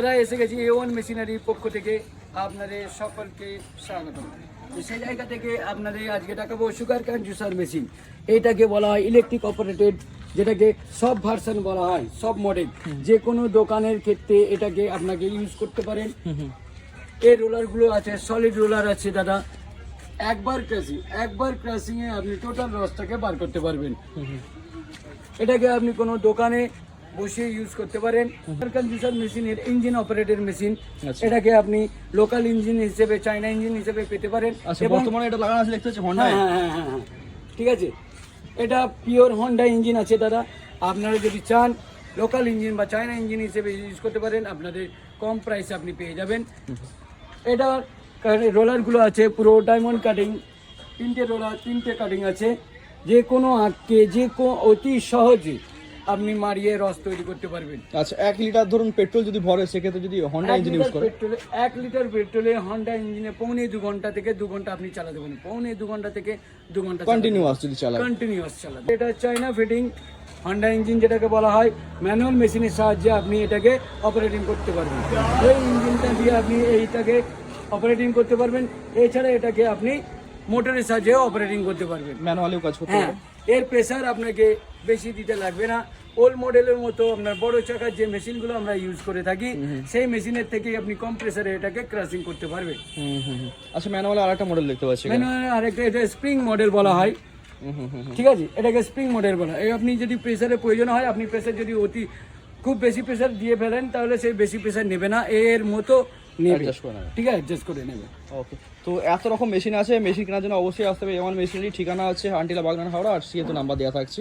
আমরা এসে গেছি A1 মেশিনারির পক্ষ থেকে আপনাদের সকলকে স্বাগত। সেই জায়গা থেকে আপনাদের আজকে দেখাবো সুগার ক্যান জুসার মেশিন। এইটাকে বলা হয় ইলেকট্রিক অপারেটেড, যেটাকে সব ভার্সন বলা হয়, সব মডেল। যে কোনো দোকানের ক্ষেত্রে এটাকে আপনাকে ইউজ করতে পারেন। এই রোলারগুলো আছে, সলিড রোলার আছে দাদা। একবার ক্রাশিংয়ে আপনি টোটাল রসটাকে বার করতে পারবেন। এটাকে আপনি কোনো দোকানে বসে ইউজ করতে পারেন। জুসার মেশিনের ইঞ্জিন অপারেটেড মেশিন। এটাকে আপনি লোকাল ইঞ্জিন হিসেবে, চায়না ইঞ্জিন হিসেবে পেতে পারেন। বর্তমানে এটা লাগানো আছে দেখতে হচ্ছে হন্ডা। হ্যাঁ, ঠিক আছে। এটা পিওর হন্ডা ইঞ্জিন আছে দাদা। আপনারা যদি চান লোকাল ইঞ্জিন বা চায়না ইঞ্জিন হিসেবে ইউজ করতে পারেন, আপনাদের কম প্রাইসে আপনি পেয়ে যাবেন। এটা রোলারগুলো আছে পুরো ডায়মন্ড কাটিং, 3টে রোলার, 3টে কাটিং আছে। যে কোনো আঁককে অতি সহজে আপনি মারিয়ে রস তৈরি করতে পারবেন। আচ্ছা, 1 লিটার ধরুন পেট্রোল যদি ভরে, সেক্ষেত্রে যদি হন্ডা ইঞ্জিন ইউজ করে, 1 লিটার পেট্রোলে হন্ডা ইঞ্জিনে 2.5 ঘন্টা থেকে 2 ঘন্টা আপনি চালাতে পারেন। 2.5 ঘন্টা থেকে 2 ঘন্টা কন্টিনিউয়াস যদি চালান, কন্টিনিউয়াস চালাতে। এটা চায়না ফিটিং হন্ডা ইঞ্জিন, যেটাকে বলা হয় ম্যানুয়াল মেশিনের সাহায্যে আপনি এটাকে অপারেটিং করতে পারবেন। এই ইঞ্জিনটা দিয়ে আপনি এইটাকে অপারেটিং করতে পারবেন। এছাড়া এটাকে আপনি মোটরের সাহায্যে অপারেটিং করতে পারবেন, ম্যানুয়ালিও কাজ করতে পারবেন। এর প্রেসার আপনাকে বেশি দিতে লাগবে না। ওল্ড মডেলের মতো আপনার বড় চাকার যে মেশিনগুলো আমরা ইউজ করে থাকি, সেই মেশিনের থেকে আপনি কম প্রেসারে এটাকে ক্রাশিং করতে পারবেন। আচ্ছা, ম্যানুয়ালে আরেকটা মডেল দেখতে পাচ্ছি। ম্যানুয়ালে আরেকটা, এটা স্প্রিং মডেল বলা হয়। ঠিক আছে, এটাকে স্প্রিং মডেল বলা হয়। আপনি যদি প্রেসারের প্রয়োজন হয়, আপনি প্রেসার যদি খুব বেশি প্রেসার দিয়ে ফেলেন, তাহলে সেই বেশি প্রেসার নেবে না, এর মতো নেবে। ঠিক আছে, অ্যাডজাস্ট করে নেবে। ওকে, তো এত রকম মেশিন আছে। মেশিন কেনার জন্য অবশ্যই আসতে হবে A1 মেশিনারি। ঠিকানা আছে আন্টিলা বাগনান, হাওড়া। আর সিএ তো নাম্বার দেওয়া থাকছে।